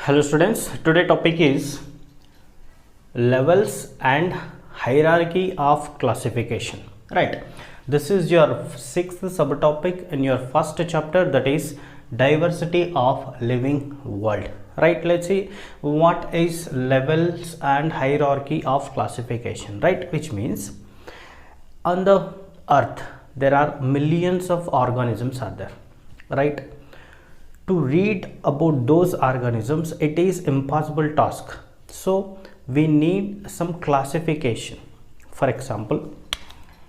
Hello students, today topic is levels and hierarchy of classification. Right, this is your sixth subtopic in your first chapter, that is diversity of living world. Right, let's see what is levels and hierarchy of classification. Right, which means on the earth there are millions of organisms are there. Right, to read about those organisms it is impossible task, so we need some classification. For example,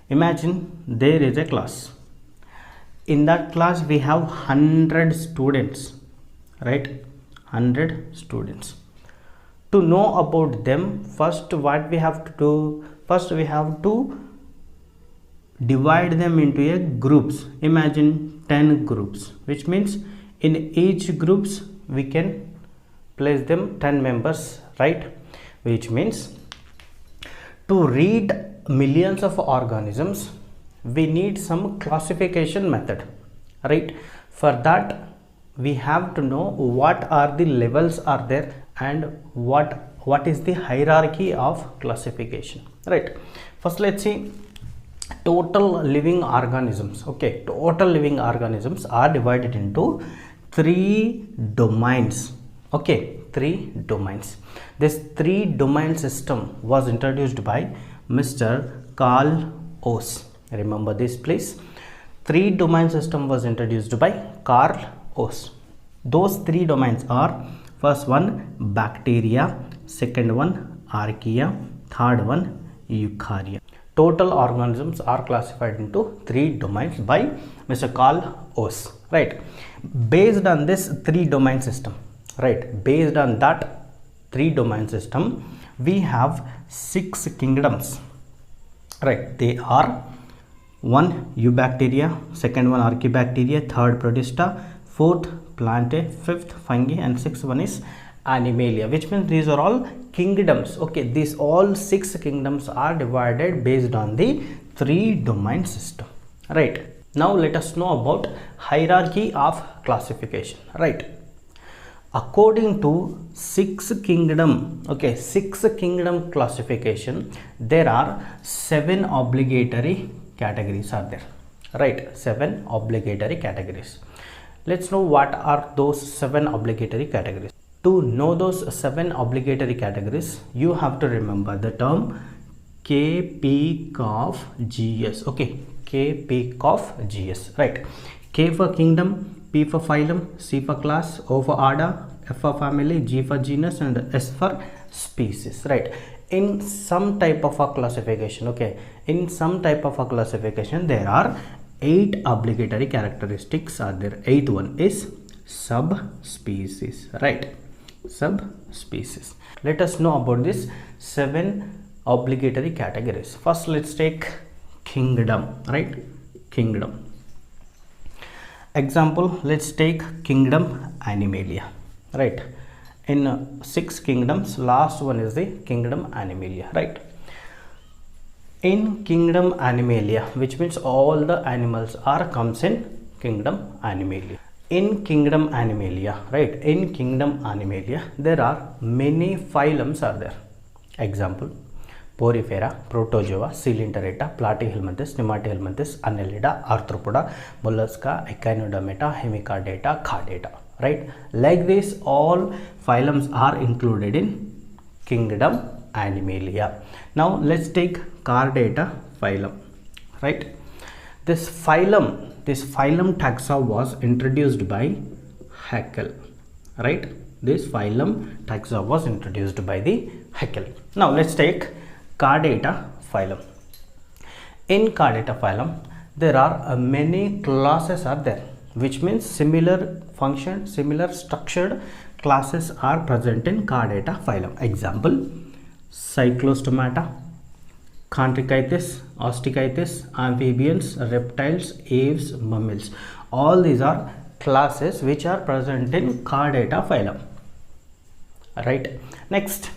imagine there is a class. In that class we have 100 students, right? 100 students. To know about them, first what we have to do, first we have to divide them into a groups. Imagine 10 groups, which means in each groups we can place them 10 members, right? Which means to read millions of organisms we need some classification method, right? For that we have to know what are the levels are there and what is the hierarchy of classification, right? First let's see total living organisms. Okay, total living organisms are divided into three domains. Okay, three domains. This three domain system was introduced by Mr. Carl Oss. Remember this please. Three domain system was introduced by Carl Oss. Those three domains are, first one bacteria, second one archaea, third one eukarya. Total organisms are classified into three domains by Mr. Carl Oss. Right, based on this three domain system, right, based on that three domain system we have 6 kingdoms, right? They are one eubacteria, second one archaebacteria, third protista, fourth plantae, fifth fungi, and sixth one is animalia, which means these are all kingdoms. Okay, these all 6 kingdoms are divided based on the three domain system, right? Now let us know about hierarchy of classification, right? According to 6 kingdom, okay, 6 kingdom classification, there are 7 obligatory categories are there, right? 7 obligatory categories. Let's know what are those 7 obligatory categories. To know those 7 obligatory categories, you have to remember the term KPCOF-GS. Okay, KPCOF-GS, right? K for kingdom, P for phylum, C for class, O for order, F for family, G for genus, and S for species, right? In some type of a classification, okay, in some type of a classification there are 8 obligatory characteristics are there. 8th one is subspecies, right? Subspecies. Let us know about this 7 obligatory categories. First let's take kingdom, right? Kingdom. Example, let's take kingdom Animalia, right? In 6 kingdoms, last one is the kingdom Animalia, right? In kingdom Animalia, which means all the animals are comes in kingdom Animalia. In kingdom Animalia, right? In kingdom Animalia, there are many phylums are there. Example, Porifera, Protozoa, Coelenterata, Platyhelminthes, Nematohelminthes, Annelida, Arthropoda, Mollusca, Echinodermata, Hemicardata, Chordata, right? Like this, all phylums are included in kingdom Animalia. Now let's take Chordata phylum, right? This phylum taxa was introduced by Haeckel, right? This phylum taxa was introduced by the Haeckel. Now let's take Chordata phylum. In Chordata phylum there are many classes are there, which means similar function, similar structured classes are present in Chordata phylum. Example, Cyclostomata, Chondrichthyes, Osteichthyes, amphibians, reptiles, aves, mammals. All these are classes which are present in Chordata phylum, right? Next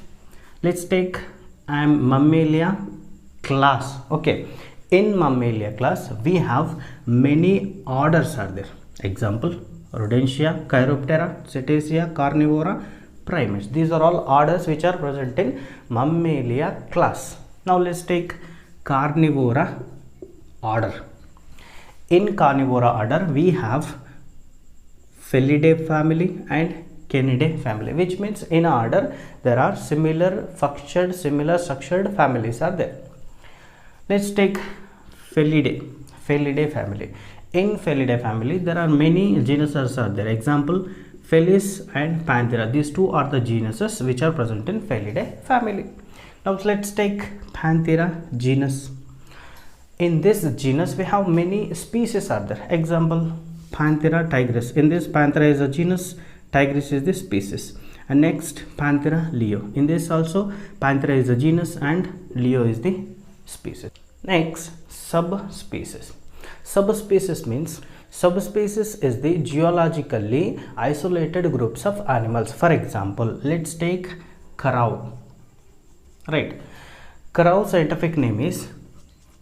let's take Mammalia class. Okay, in Mammalia class we have many orders are there. Example, Rodentia, Chiroptera, Cetacea, Carnivora, primates. These are all orders which are present in Mammalia class. Now let's take Carnivora order. In Carnivora order we have Felidae family and Canidae family, which means in order there are similar functioned, similar structured families are there. Let's take Felidae family. In Felidae family there are many genuses are there. Example, Felis and Panthera. These two are the genuses which are present in Felidae family. Now let's take Panthera genus. In this genus we have many species are there. Example, Panthera tigris. In this, Panthera is a genus, tigris is the species. And next, Panthera leo. In this also, Panthera is a genus and Leo is the species. Next, subspecies. Subspecies means subspecies is the geologically isolated groups of animals. For example, let's take crow. Right. Crow scientific name is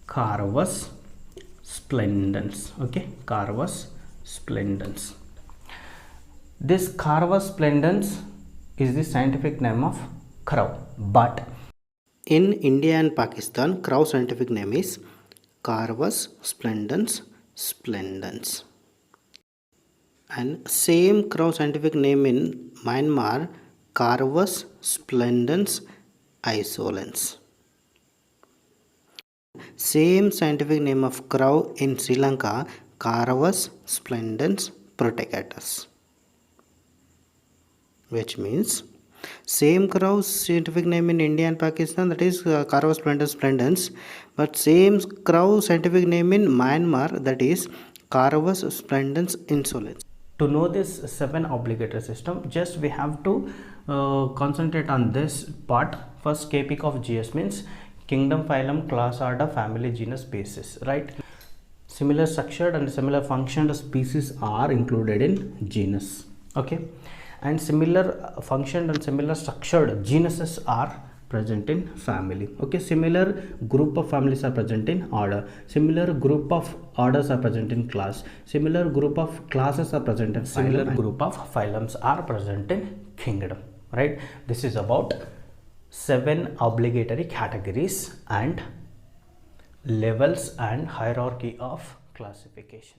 Carvus splendens. Okay, Carvus splendens. This Carvus splendens is the scientific name of crow, but in India and Pakistan, crow scientific name is Carvus splendens splendens. And same crow scientific name in Myanmar, Carvus splendens isolens. Same scientific name of crow in Sri Lanka, Carvus splendens protegatus, which means same crow scientific name in India and Pakistan, that is Carvus splendens splendens, but same crow scientific name in Myanmar, that is Carvus splendens insolens. To know this 7 obligatory system, just we have to concentrate on this part. First, KPIC of GS means kingdom, phylum, class, order, family, genus, species, right? Similar structured and similar functioned species are included in genus, okay? And similar functioned and similar structured genuses are present in family, okay? Similar group of families are present in order, similar group of orders are present in class, similar group of classes are present in similar group of phylums are present in kingdom, right? This is about 7 obligatory categories and levels and hierarchy of classification.